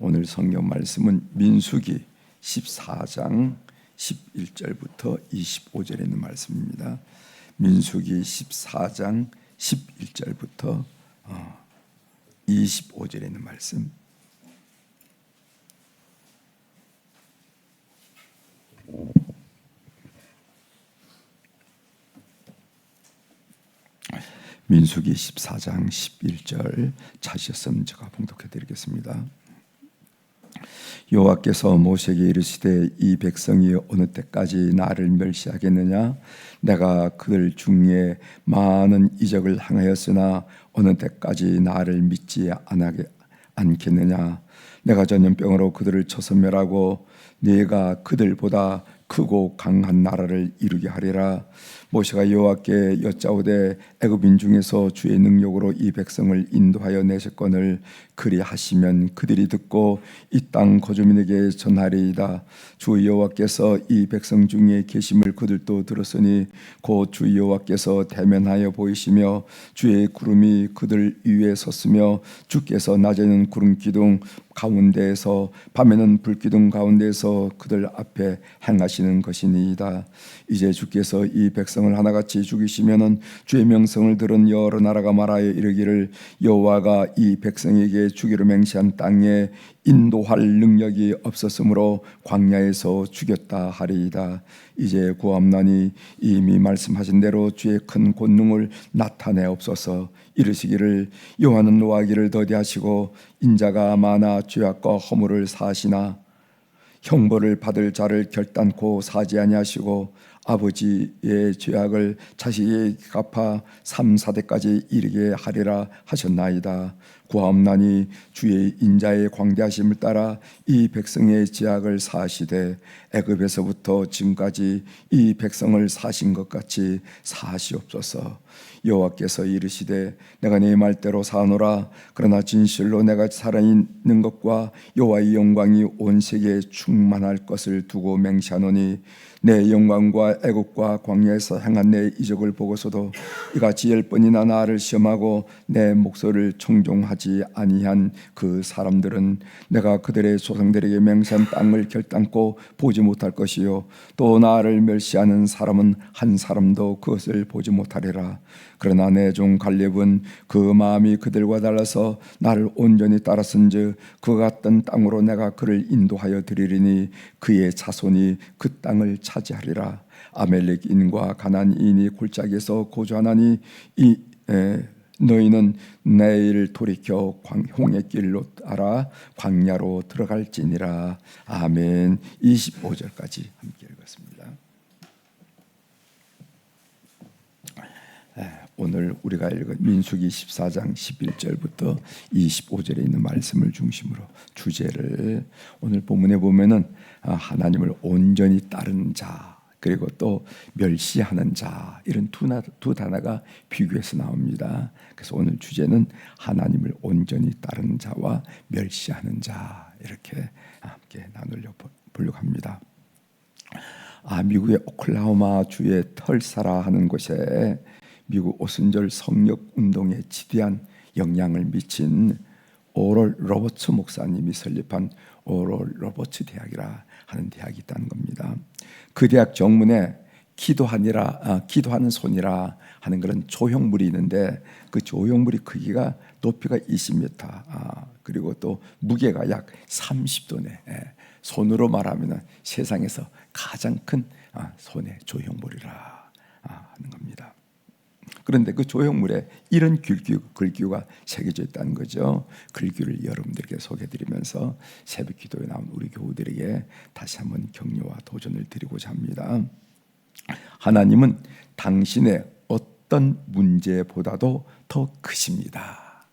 오늘 성경 말씀은 민수기 14장 11절부터 25절에 있는 말씀입니다. 민수기 14장 11절부터 25절에 있는 말씀. 민수기 14장 11절 찾으셨으면 제가 봉독해 드리겠습니다. 여호와께서 모세에게 이르시되 이 백성이 어느 때까지 나를 멸시하겠느냐? 내가 그들 중에 많은 이적을 행하였으나 어느 때까지 나를 믿지 않겠느냐? 내가 전염병으로 그들을 쳐서 멸하고 네가 그들보다 크고 강한 나라를 이루게 하리라. 모세가 여호와께 여짜오되 애굽인 중에서 주의 능력으로 이 백성을 인도하여 내셨거늘 그리하시면 그들이 듣고 이 땅 거주민에게 전하리이다. 주 여호와께서 이 백성 중에 계심을 그들도 들었으니 곧 주 여호와께서 대면하여 보이시며 주의 구름이 그들 위에 섰으며 주께서 낮에는 구름 기둥 가운데에서 밤에는 불기둥 가운데에서 그들 앞에 행하시는 것이니이다. 이제 주께서 이 백성을 하나같이 죽이시면은 주의 명성을 들은 여러 나라가 말하여 이르기를 여호와가 이 백성에게 주기로 맹세한 땅에 인도할 능력이 없었으므로 광야에서 죽였다 하리이다. 이제 구함나니 이미 말씀하신 대로 주의 큰 권능을 나타내옵소서. 이르시기를 여호와는 노하기를 더디하시고 인자가 많아 죄악과 허물을 사하시나 형벌을 받을 자를 결단코 사지 아니하시고 아버지의 죄악을 자식에게 갚아 3, 4대까지 이르게 하리라 하셨나이다. 구하옵나니 주의 인자의 광대하심을 따라 이 백성의 죄악을 사하시되 애굽에서부터 지금까지 이 백성을 사신 것 같이 사하시옵소서. 여호와께서 이르시되 내가 네 말대로 사노라. 그러나 진실로 내가 살아있는 것과 여호와의 영광이 온 세계에 충만할 것을 두고 맹세하노니 내 영광과 애국과 광야에서 행한 내 이적을 보고서도 이같이 10번이나 나를 시험하고 내 목소리를 청종하지 아니한 그 사람들은 내가 그들의 조상들에게 맹세한 땅을 결단코 보지 못할 것이요 또 나를 멸시하는 사람은 한 사람도 그것을 보지 못하리라. 그러나 내 종 갈렙은 그 마음이 그들과 달라서 나를 온전히 따랐은즉 그 같던 땅으로 내가 그를 인도하여 드리리니 그의 자손이 그 땅을 차지하리라. 아멜렉인과 가나안인이 골짜기에서 거주하나니 너희는 내일 돌이켜 홍해 길로 따라 광야로 들어갈지니라. 아멘. 25절까지 함께 읽었습니다. 오늘 우리가 읽은 민수기 14장 11절부터 25절에 있는 말씀을 중심으로 주제를 오늘 본문에 보면은 하나님을 온전히 따르는 자 그리고 또 멸시하는 자 이런 두 단어가 비교해서 나옵니다. 그래서 오늘 주제는 하나님을 온전히 따르는 자와 멸시하는 자 이렇게 함께 나누려고 합니다. 미국의 오클라호마 주의 털사라 하는 곳에 미국 오순절 성역 운동에 지대한 영향을 미친 오럴 로버츠 목사님이 설립한 오럴 로버츠 대학이라 하는 대학이 있다는 겁니다. 그 대학 정문에 기도하는 손이라 하는 그런 조형물이 있는데 그 조형물이 크기가 높이가 20m 그리고 또 무게가 약 30톤에 손으로 말하면 세상에서 가장 큰 손의 조형물이라 하는 겁니다. 그런데 그 조형물에 이런 글귀가 새겨져 있다는 거죠. 글귀를 여러분들께 소개해드리면서 새벽 기도에 나온 우리 교우들에게 다시 한번 격려와 도전을 드리고자 합니다. 하나님은 당신의 어떤 문제보다도 더 크십니다.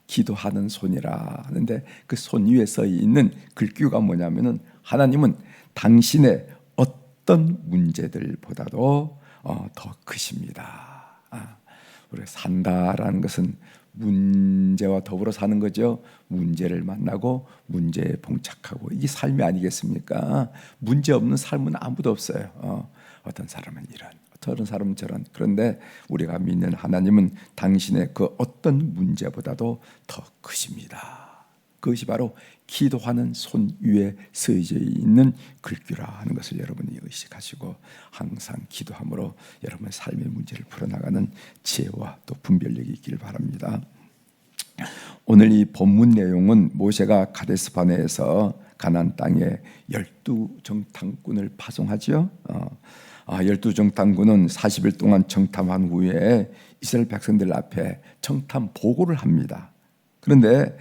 기도하는 손이라 하는데 그 손 위에 써 있는 글귀가 뭐냐면은 하나님은 당신의 어떤 문제들보다도 더 크십니다. 우리가 산다라는 것은 문제와 더불어 사는 거죠. 문제를 만나고 문제에 봉착하고 이게 삶이 아니겠습니까? 문제 없는 삶은 아무도 없어요. 어떤 사람은 이런, 어떤 사람은 저런. 그런데 우리가 믿는 하나님은 당신의 그 어떤 문제보다도 더 크십니다. 그것이 바로 기도하는 손 위에 쓰여져 있는 글귀라 하는 것을 여러분이 의식하시고 항상 기도함으로 여러분의 삶의 문제를 풀어나가는 지혜와 또 분별력이 있기를 바랍니다. 오늘 이 본문 내용은 모세가 가데스바네에서 가나안 땅에 12정탐꾼을 파송하죠. 12정탐꾼은 40일 동안 정탐한 후에 이스라엘 백성들 앞에 정탐 보고를 합니다. 그런데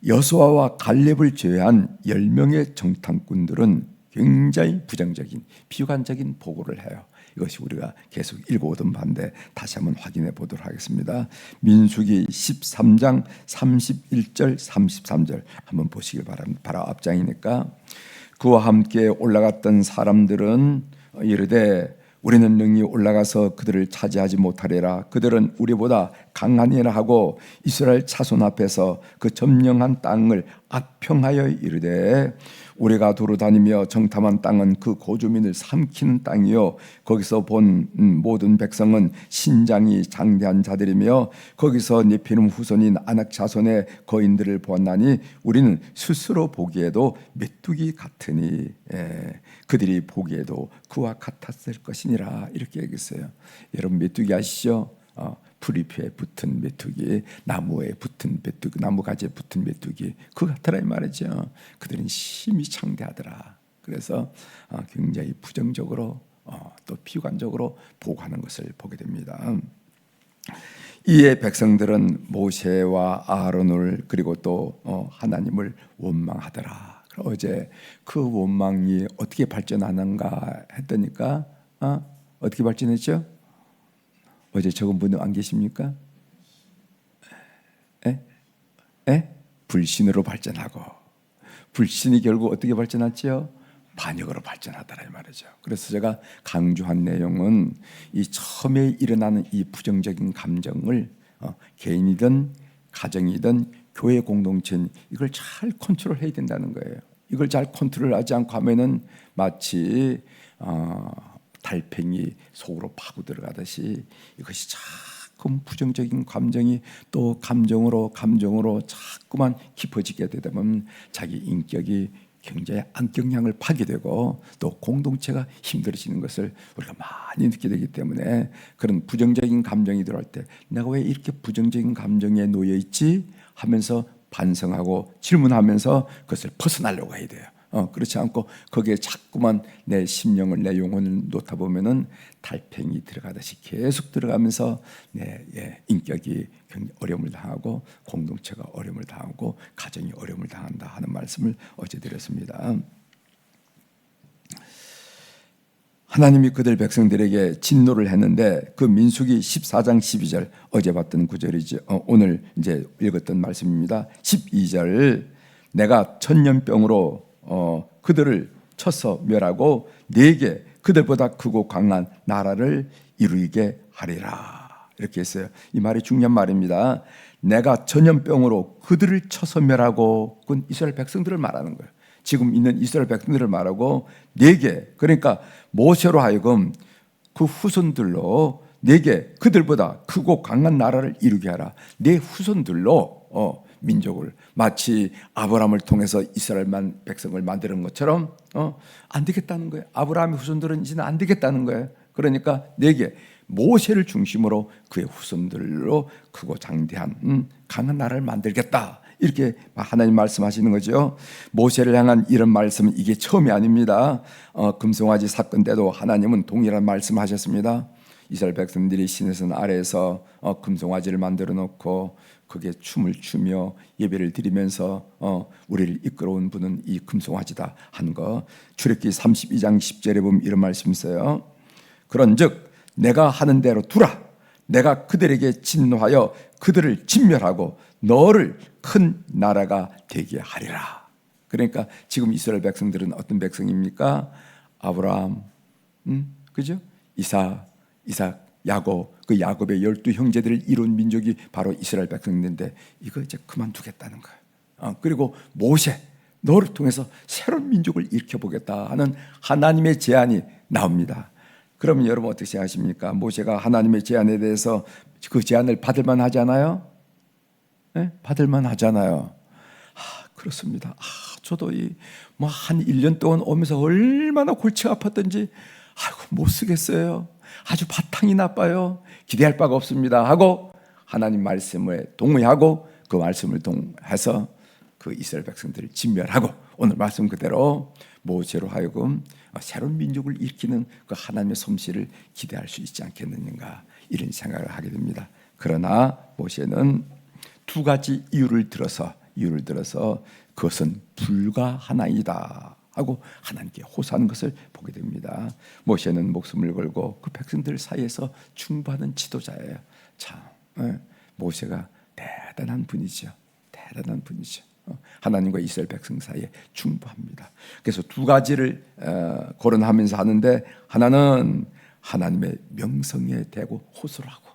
여호수아와 갈렙을 제외한 10명의 정탐꾼들은 굉장히 부정적인, 비관적인 보고를 해요. 이것이 우리가 계속 읽어오던 바인데 다시 한번 확인해 보도록 하겠습니다. 민수기 13장 31절 33절 한번 보시길 바랍니다. 바로 앞장이니까. 그와 함께 올라갔던 사람들은 이르되 우리는 능히 올라가서 그들을 차지하지 못하리라. 그들은 우리보다 강하니라 하고 이스라엘 자손 앞에서 그 점령한 땅을 악평하여 이르되 우리가 도로 다니며 정탐한 땅은 그 고주민을 삼키는 땅이요 거기서 본 모든 백성은 신장이 장대한 자들이며 거기서 네피림 후손인 아낙 자손의 거인들을 보았나니 우리는 스스로 보기에도 메뚜기 같으니 그들이 보기에도 그와 같았을 것이니라. 이렇게 얘기했어요. 여러분 메뚜기 아시죠? 풀잎에 붙은 메뚜기, 나무에 붙은 메뚜기, 나무가지에 붙은 메뚜기, 그 같더라 이 말이죠. 그들은 심히 창대하더라. 그래서 굉장히 부정적으로 또 비관적으로 보고하는 것을 보게 됩니다. 이에 백성들은 모세와 아론을 그리고 또 하나님을 원망하더라. 어제 그 원망이 어떻게 발전하는가 했더니까 어떻게 발전했죠? 어제 적은 분은 안 계십니까? 불신으로 발전하고 불신이 결국 어떻게 발전했지요? 반역으로 발전하더라 이 말이죠. 그래서 제가 강조한 내용은 이 처음에 일어나는 이 부정적인 감정을 개인이든 가정이든 교회 공동체는 이걸 잘 컨트롤해야 된다는 거예요. 이걸 잘 컨트롤하지 않고 하면은 마치 달팽이 속으로 파고 들어가듯이 이것이 자꾸 부정적인 감정이 또 감정으로 자꾸만 깊어지게 되다 보면 자기 인격이 굉장히 안경량을 파괴되고 또 공동체가 힘들어지는 것을 우리가 많이 느끼게 되기 때문에 그런 부정적인 감정이 들어올 때 내가 왜 이렇게 부정적인 감정에 놓여 있지 하면서 반성하고 질문하면서 그것을 벗어나려고 해야 돼요. 그렇지 않고 거기에 자꾸만 내 심령을 내 영혼을 놓다 보면은 달팽이 들어가듯이 계속 들어가면서 내 인격이 굉장히 어려움을 당하고 공동체가 어려움을 당하고 가정이 어려움을 당한다 하는 말씀을 어제 드렸습니다. 하나님이 그들 백성들에게 진노를 했는데 그 민수기 14장 12절 어제 봤던 구절이죠. 오늘 이제 읽었던 말씀입니다. 12절 내가 천년병으로 그들을 쳐서 멸하고 네게 그들보다 크고 강한 나라를 이루게 하리라. 이렇게 했어요. 이 말이 중요한 말입니다. 내가 전염병으로 그들을 쳐서 멸하고 그건 이스라엘 백성들을 말하는 거예요. 지금 있는 이스라엘 백성들을 말하고 네게 그러니까 모세로 하여금 그 후손들로 네게 그들보다 크고 강한 나라를 이루게 하라. 네 후손들로 민족을 마치 아브라함을 통해서 이스라엘만 백성을 만드는 것처럼 안 되겠다는 거예요. 아브라함의 후손들은 이제는 안 되겠다는 거예요. 그러니까 네게 모세를 중심으로 그의 후손들로 크고 장대한 강한 나라를 만들겠다. 이렇게 하나님 말씀하시는 거죠. 모세를 향한 이런 말씀은 이게 처음이 아닙니다. 금송아지 사건 때도 하나님은 동일한 말씀하셨습니다. 이스라엘 백성들이 시내산 아래에서 금송아지를 만들어 놓고 거기에 춤을 추며 예배를 드리면서 우리를 이끌어온 분은 이 금송아지다 한 거. 출애굽기 32장 10절에 보면 이런 말씀이 있어요. 그런즉 내가 하는 대로 두라. 내가 그들에게 진노하여 그들을 진멸하고 너를 큰 나라가 되게 하리라. 그러니까 지금 이스라엘 백성들은 어떤 백성입니까? 아브라함, 그죠? 이삭, 야곱, 그 야곱의 12 형제들을 이룬 민족이 바로 이스라엘 백성인데 이거 이제 그만두겠다는 거예요. 그리고 모세, 너를 통해서 새로운 민족을 일으켜보겠다 하는 하나님의 제안이 나옵니다. 그러면 여러분 어떻게 생각하십니까? 모세가 하나님의 제안에 대해서 그 제안을 받을만 하잖아요. 네? 받을만 하잖아요. 그렇습니다. 저도 한 1년 동안 오면서 얼마나 골치가 아팠던지 못 쓰겠어요. 아주 바탕이 나빠요. 기대할 바가 없습니다 하고 하나님 말씀에 동의하고 그 말씀을 동해서 그 이스라엘 백성들을 진멸하고 오늘 말씀 그대로 모세로 하여금 새로운 민족을 일으키는 그 하나님의 솜씨를 기대할 수 있지 않겠느냐, 이런 생각을 하게 됩니다. 그러나 모세는 두 가지 이유를 들어서 그것은 불가하나이다 하고 하나님께 호소하는 것을 보게 됩니다. 모세는 목숨을 걸고 그 백성들 사이에서 중보하는 지도자예요. 참, 모세가 대단한 분이죠. 하나님과 이스라엘 백성 사이에 중보합니다. 그래서 두 가지를 거론하면서 하는데, 하나는 하나님의 명성에 대고 호소를 하고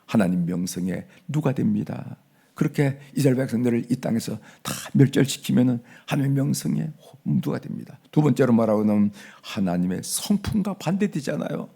하나님 명성에 누가 됩니다. 그렇게 이스라엘 백성들을 이 땅에서 다 멸절시키면은 하나님의 명성에 누가 됩니다. 두 번째로 말하고 나면 하나님의 성품과 반대되잖아요.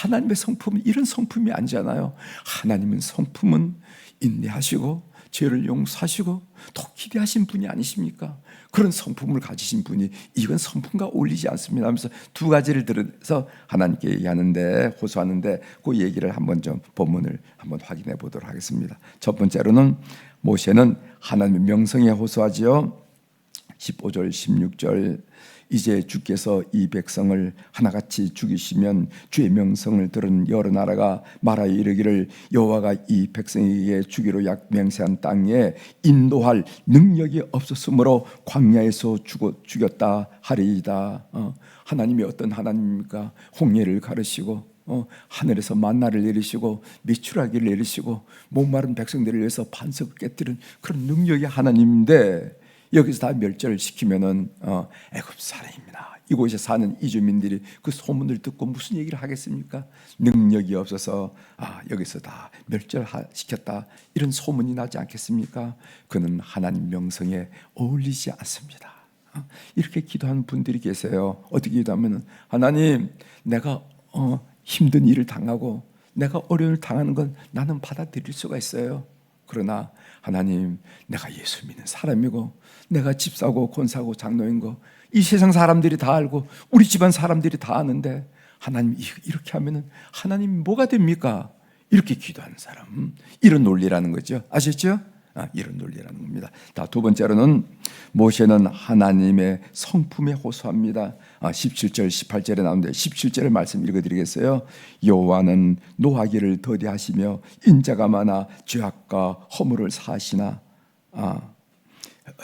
하나님의 성품은 이런 성품이 아니잖아요. 하나님은 성품은 인내하시고 죄를 용서하시고 더 기대하신 분이 아니십니까? 그런 성품을 가지신 분이 이건 성품과 어울리지 않습니다 하면서 두 가지를 들어서 하나님께 얘기하는데, 호소하는데, 그 얘기를 한번 좀 본문을 한번 확인해 보도록 하겠습니다. 첫 번째로는 모세는 하나님의 명성에 호소하지요. 15절 16절 이제 주께서 이 백성을 하나같이 죽이시면 주의 명성을 들은 여러 나라가 말하여 이르기를 여호와가 이 백성에게 주기로 맹세한 땅에 인도할 능력이 없었으므로 광야에서 죽였다 하리이다. 하나님이 어떤 하나님입니까? 홍해를 가르시고 하늘에서 만나를 내리시고 메추라기를 내리시고 목마른 백성들을 위해서 반석을 깨뜨린 그런 능력의 하나님인데, 여기서 다 멸절을 시키면은 애굽 사람입니다. 이곳에 사는 이주민들이 그 소문을 듣고 무슨 얘기를 하겠습니까? 능력이 없어서 여기서 다 멸절시켰다, 이런 소문이 나지 않겠습니까? 그는 하나님 명성에 어울리지 않습니다. 이렇게 기도하는 분들이 계세요. 어떻게 기도하면은, 하나님, 내가 힘든 일을 당하고 내가 어려움을 당하는 건 나는 받아들일 수가 있어요. 그러나 하나님, 내가 예수 믿는 사람이고 내가 집사고 권사고 장로인고 이 세상 사람들이 다 알고 우리 집안 사람들이 다 아는데 하나님 이렇게 하면은 하나님 뭐가 됩니까? 이렇게 기도하는 사람, 이런 논리라는 거죠. 아셨죠? 이런 논리라는 겁니다. 두 번째로는 모세는 하나님의 성품에 호소합니다. 17절 18절에 나오는데 17절의 말씀 읽어드리겠어요. 여호와는 노하기를 더디하시며 인자가 많아 죄악과 허물을 사하시나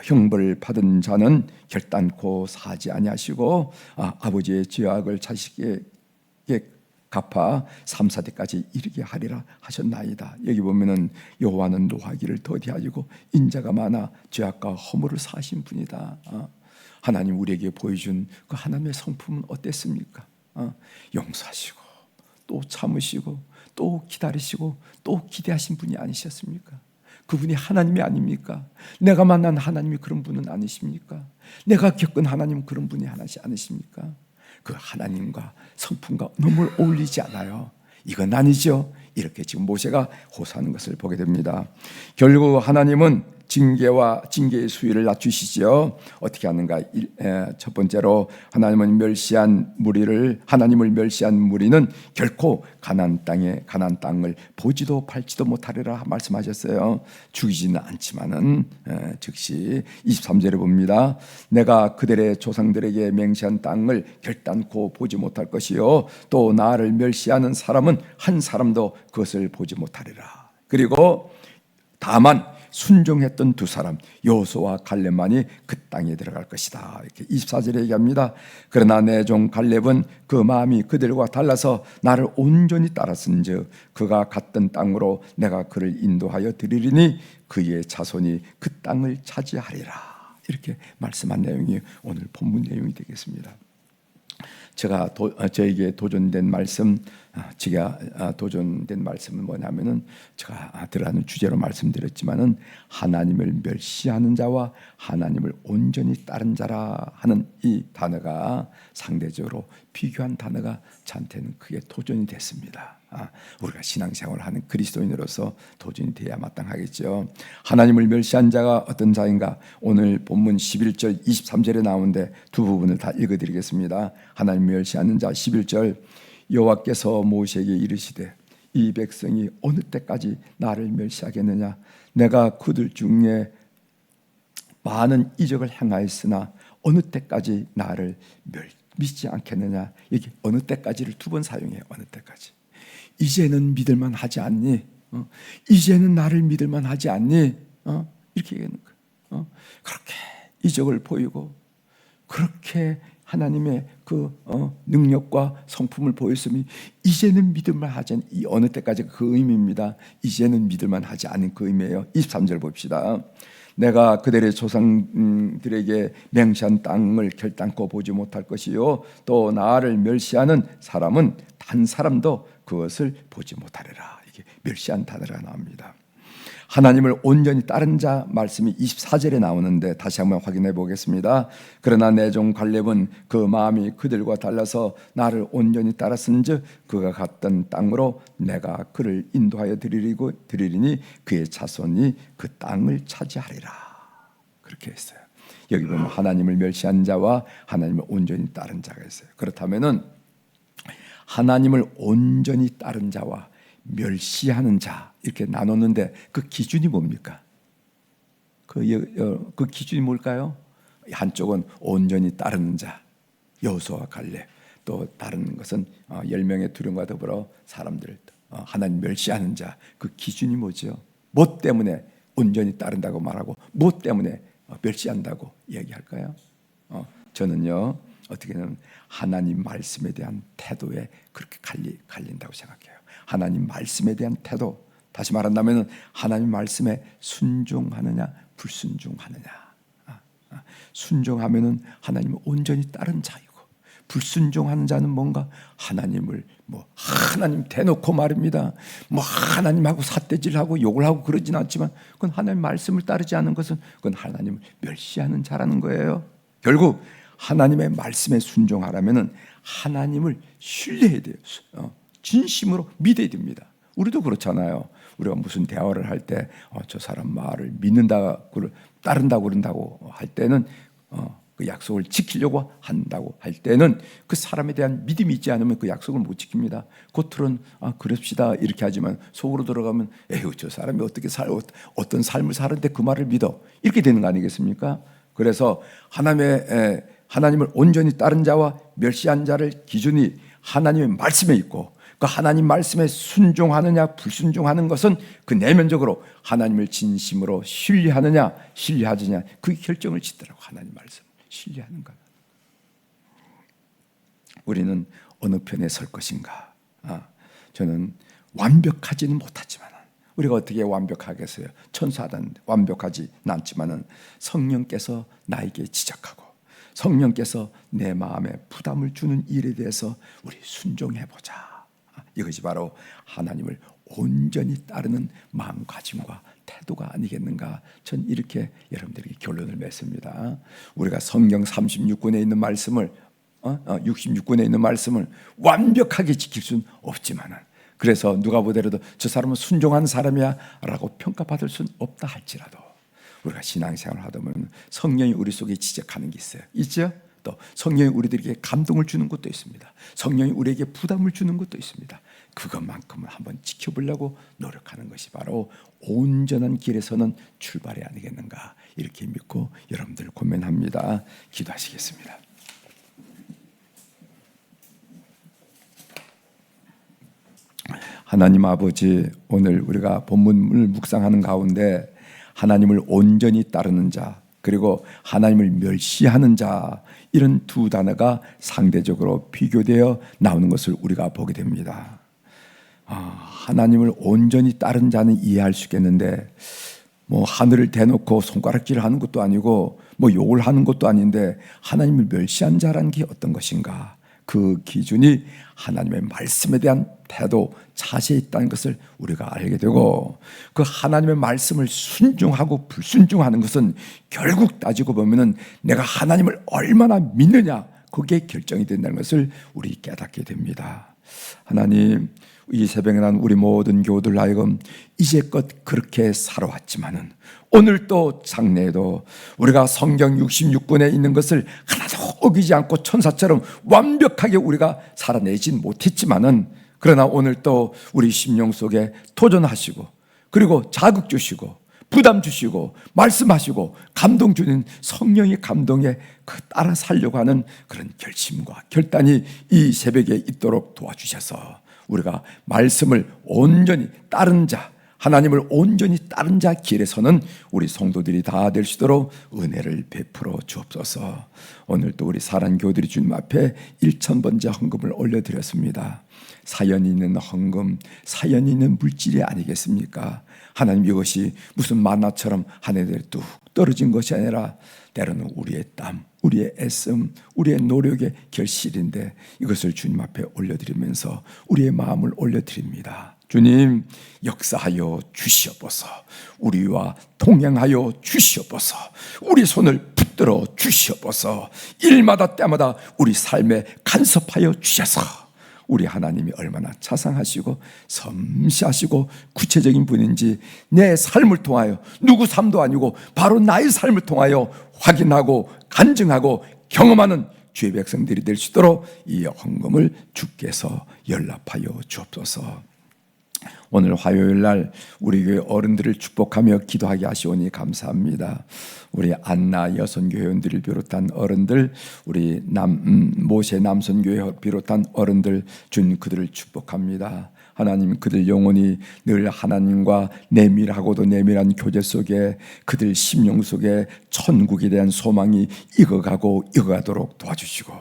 형벌을 받은 자는 결단코 사지 아니하시고 아버지의 죄악을 자식에게 갚아 3, 4대까지 이르게 하리라 하셨나이다. 여기 보면은 여호와는 노하기를 더디하시고 인자가 많아 죄악과 허물을 사하신 분이다. 하나님 우리에게 보여준 그 하나님의 성품은 어땠습니까? 용서하시고 또 참으시고 또 기다리시고 또 기대하신 분이 아니셨습니까? 그분이 하나님이 아닙니까? 내가 만난 하나님이 그런 분은 아니십니까? 내가 겪은 하나님은 그런 분이 아니십니까? 그 하나님과 성품과 너무 어울리지 않아요. 이건 아니죠. 이렇게 지금 모세가 호소하는 것을 보게 됩니다. 결국 하나님은 징계의 수위를 낮추시죠. 어떻게 하는가? 첫 번째로 하나님을 멸시한 무리는 결코 가나안 땅을 보지도 밟지도 못하리라 말씀하셨어요. 죽이지는 않지만은 즉시 23절에 봅니다. 내가 그들의 조상들에게 맹세한 땅을 결단코 보지 못할 것이요 또 나를 멸시하는 사람은 한 사람도 그것을 보지 못하리라. 그리고 다만 순종했던 두 사람 여호수아와 갈렙만이 그 땅에 들어갈 것이다. 이렇게 24절에 얘기합니다. 그러나 내 종 갈렙은 그 마음이 그들과 달라서 나를 온전히 따랐은즉 그가 갔던 땅으로 내가 그를 인도하여 드리리니 그의 자손이 그 땅을 차지하리라. 이렇게 말씀한 내용이 오늘 본문 내용이 되겠습니다. 제가 저에게 도전된 말씀 제가 도전된 말씀은 뭐냐면은 제가 들어가는 주제로 말씀드렸지만은 하나님을 멸시하는 자와 하나님을 온전히 따른 자라 하는 이 단어가 상대적으로 비교한 단어가 저한테는 크게 도전이 됐습니다. 우리가 신앙생활을 하는 그리스도인으로서 도전이 돼야 마땅하겠죠. 하나님을 멸시한 자가 어떤 자인가? 오늘 본문 11절 23절에 나오는데 두 부분을 다 읽어드리겠습니다. 하나님 멸시하는 자 11절, 여호와께서 모세에게 이르시되 이 백성이 어느 때까지 나를 멸시하겠느냐? 내가 그들 중에 많은 이적을 행하였으나 어느 때까지 나를 믿지 않겠느냐? 이게 어느 때까지를 두 번 사용해요. 어느 때까지. 이제는 믿을만 하지 않니? 이제는 나를 믿을만 하지 않니? 이렇게 얘기하는 거예요. 그렇게 이적을 보이고 그렇게 하나님의 그 능력과 성품을 보였으니 이제는 믿을만 하지 않니? 이 어느 때까지 그 의미입니다. 이제는 믿을만 하지 않은 그 의미예요. 23절 봅시다. 내가 그들의 조상들에게 맹세한 땅을 결단코 보지 못할 것이요 또 나를 멸시하는 사람은 단 사람도 그것을 보지 못하리라. 이게 멸시한 단어가 나옵니다. 하나님을 온전히 따른 자 말씀이 24절에 나오는데 다시 한번 확인해 보겠습니다. 그러나 내 종 갈렙은 그 마음이 그들과 달라서 나를 온전히 따랐은즉 그가 갔던 땅으로 내가 그를 인도하여 드리리니 그의 자손이 그 땅을 차지하리라. 그렇게 했어요. 여기 보면 하나님을 멸시한 자와 하나님을 온전히 따른 자가 있어요. 그렇다면은 하나님을 온전히 따른 자와 멸시하는 자 이렇게 나눴는데 그 기준이 뭡니까? 그 기준이 뭘까요? 한쪽은 온전히 따르는 자, 여호수아와 갈렙, 또 다른 것은 10명의 두령과 더불어 사람들 하나님 멸시하는 자. 그 기준이 뭐죠? 뭐 때문에 온전히 따른다고 말하고 뭐 때문에 멸시한다고 얘기할까요? 저는요 어떻게는 하나님 말씀에 대한 태도에 그렇게 갈린다고 생각해요. 하나님 말씀에 대한 태도, 다시 말한다면 하나님 말씀에 순종하느냐 불순종하느냐. 순종하면은 하나님을 온전히 따른 자이고 불순종하는 자는 뭔가 하나님을 하나님 대놓고 말입니다. 하나님하고 삿대질하고 욕을 하고 그러진 않지만 그건 하나님 말씀을 따르지 않은 것은 그건 하나님을 멸시하는 자라는 거예요. 결국 하나님의 말씀에 순종하려면은 하나님을 신뢰해야 돼요. 진심으로 믿어야 됩니다. 우리도 그렇잖아요. 우리가 무슨 대화를 할 때 저 사람 말을 믿는다고 따른다고 그런다고 할 때는 그 약속을 지키려고 한다고 할 때는 그 사람에 대한 믿음이 있지 않으면 그 약속을 못 지킵니다. 겉으로는 그럽시다 이렇게 하지만 속으로 들어가면 에휴 저 사람이 어떤 삶을 사는데 그 말을 믿어 이렇게 되는 거 아니겠습니까? 그래서 하나님을 온전히 따른 자와 멸시한 자를 기준이 하나님의 말씀에 있고 그 하나님 말씀에 순종하느냐 불순종하는 것은 그 내면적으로 하나님을 진심으로 신뢰하느냐 신뢰하느냐 그 결정을 짓더라고. 하나님 말씀 신뢰하는가. 우리는 어느 편에 설 것인가. 저는 완벽하지는 못하지만 우리가 어떻게 완벽하겠어요? 천사는 완벽하지 않지만은 성령께서 나에게 지적하고 성령께서 내 마음에 부담을 주는 일에 대해서 우리 순종해보자. 이것이 바로 하나님을 온전히 따르는 마음가짐과 태도가 아니겠는가. 전 이렇게 여러분들에게 결론을 맺습니다. 우리가 성경 36권에 있는 말씀을 66권에 있는 말씀을 완벽하게 지킬 수는 없지만은 그래서 누가 보더라도 저 사람은 순종한 사람이야 라고 평가받을 수는 없다 할지라도 우리가 신앙생활을 하다 보면 성령이 우리 속에 지적하는 게 있어요. 있죠? 또 성령이 우리들에게 감동을 주는 것도 있습니다. 성령이 우리에게 부담을 주는 것도 있습니다. 그것만큼은 한번 지켜보려고 노력하는 것이 바로 온전한 길에서는 출발이 아니겠는가 이렇게 믿고 여러분들 고민합니다. 기도하시겠습니다. 하나님 아버지, 오늘 우리가 본문을 묵상하는 가운데 하나님을 온전히 따르는 자 그리고 하나님을 멸시하는 자 이런 두 단어가 상대적으로 비교되어 나오는 것을 우리가 보게 됩니다. 하나님을 온전히 따른 자는 이해할 수 있겠는데 하늘을 대놓고 손가락질을 하는 것도 아니고 욕을 하는 것도 아닌데 하나님을 멸시한 자라는 게 어떤 것인가? 그 기준이 하나님의 말씀에 대한 태도, 자세에 있다는 것을 우리가 알게 되고, 그 하나님의 말씀을 순종하고 불순종하는 것은 결국 따지고 보면은 내가 하나님을 얼마나 믿느냐, 그게 결정이 된다는 것을 우리 깨닫게 됩니다. 하나님, 이 새벽에 난 우리 모든 교우들 하여금 이제껏 그렇게 살아왔지만은 오늘 또 장래에도 우리가 성경 66권에 있는 것을 하나도 어기지 않고 천사처럼 완벽하게 우리가 살아내진 못했지만은, 그러나 오늘 또 우리 심령 속에 도전하시고, 그리고 자극 주시고 부담 주시고 말씀하시고 감동 주는 성령의 감동에 따라 살려고 하는 그런 결심과 결단이 이 새벽에 있도록 도와주셔서 우리가 말씀을 온전히 따른 자, 하나님을 온전히 따른 자 길에 서는 우리 성도들이 다 될 수 있도록 은혜를 베풀어 주옵소서. 오늘 또 우리 사랑교우들이 주님 앞에 1000번째 헌금을 올려드렸습니다. 사연 있는 헌금, 사연 있는 물질이 아니겠습니까? 하나님, 이것이 무슨 만나처럼 하늘에 뚝 떨어진 것이 아니라 때로는 우리의 땀, 우리의 애씀, 우리의 노력의 결실인데 이것을 주님 앞에 올려드리면서 우리의 마음을 올려드립니다. 주님, 역사하여 주시옵소서. 우리와 동행하여 주시옵소서. 우리 손을 붙들어 주시옵소서. 일마다 때마다 우리 삶에 간섭하여 주셔서 우리 하나님이 얼마나 자상하시고 섬시하시고 구체적인 분인지 내 삶을 통하여, 누구 삶도 아니고 바로 나의 삶을 통하여 확인하고 간증하고 경험하는 주의 백성들이 될 수 있도록 이 헌금을 주께서 연락하여 주옵소서. 오늘 화요일 날 우리 교회 어른들을 축복하며 기도하게 하시오니 감사합니다. 우리 안나 여선교회원들을 비롯한 어른들, 우리 모세 남선교회 비롯한 어른들, 주님 그들을 축복합니다. 하나님, 그들 영혼이 늘 하나님과 내밀하고도 내밀한 교제 속에 그들 심령 속에 천국에 대한 소망이 익어가고 익어가도록 도와주시고,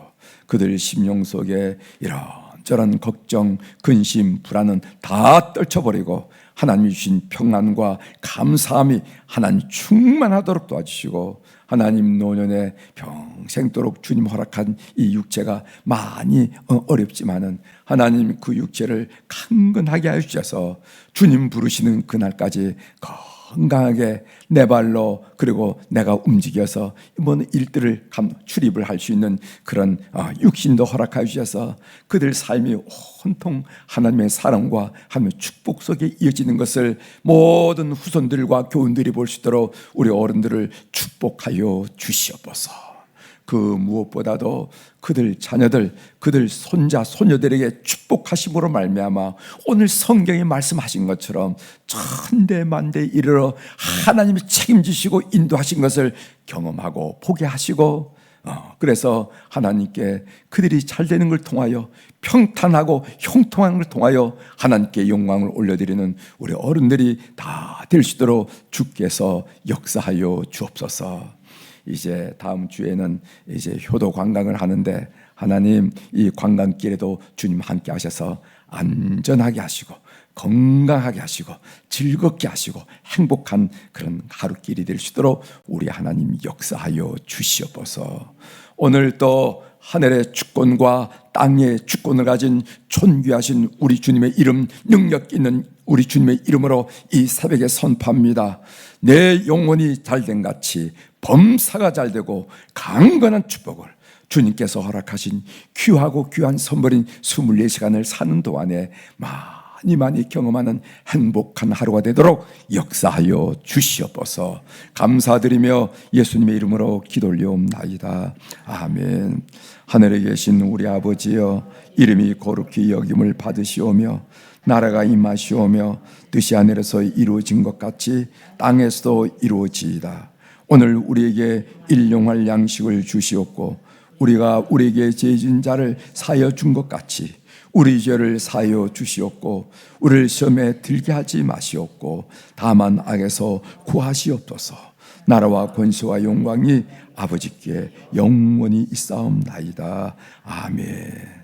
그들 심령 속에 이런저런 걱정, 근심, 불안은 다 떨쳐버리고 하나님이 주신 평안과 감사함이 하나님 충만하도록 도와주시고, 하나님 노년에 평생도록 주님 허락한 이 육체가 많이 어렵지만은 하나님 그 육체를 강건하게 하여 주셔서 주님 부르시는 그날까지 건강하게 내 발로, 그리고 내가 움직여서 이번 일들을 출입을 할 수 있는 그런 육신도 허락하여 주셔서 그들 삶이 온통 하나님의 사랑과 하나님의 축복 속에 이어지는 것을 모든 후손들과 교훈들이 볼 수 있도록 우리 어른들을 축복하여 주시옵소서. 그 무엇보다도 그들 자녀들, 그들 손자, 소녀들에게 축복하심으로 말미암아 오늘 성경에 말씀하신 것처럼 천대만대에 이르러 하나님이 책임지시고 인도하신 것을 경험하고 보게 하시고, 그래서 하나님께 그들이 잘 되는 걸 통하여 평탄하고 형통한 걸 통하여 하나님께 영광을 올려드리는 우리 어른들이 다 될 수 있도록 주께서 역사하여 주옵소서. 이제 다음 주에는 이제 효도 관광을 하는데 하나님, 이 관광길에도 주님 함께 하셔서 안전하게 하시고 건강하게 하시고 즐겁게 하시고 행복한 그런 하루길이 될 수 있도록 우리 하나님 역사하여 주시옵소서. 오늘 또 하늘의 주권과 땅의 주권을 가진 존귀하신 우리 주님의 이름, 능력 있는 우리 주님의 이름으로 이 새벽에 선포합니다. 내 영혼이 잘된 같이 범사가 잘되고 강건한 축복을 주님께서 허락하신 귀하고 귀한 선물인 24시간을 사는 동안에 많이 경험하는 행복한 하루가 되도록 역사하여 주시옵소서. 감사드리며 예수님의 이름으로 기도 올려옵나이다. 아멘. 하늘에 계신 우리 아버지여, 이름이 거룩히 여김을 받으시오며 나라가 임하시오며 뜻이 하늘에서 이루어진 것 같이 땅에서도 이루어지이다. 오늘 우리에게 일용할 양식을 주시옵고 우리가 우리에게 죄 지은 자를 사하여 준 것 같이 우리 죄를 사하여 주시옵고 우리를 시험에 들게 하지 마시옵고 다만 악에서 구하시옵소서. 나라와 권세와 영광이 아버지께 영원히 있사옵나이다. 아멘.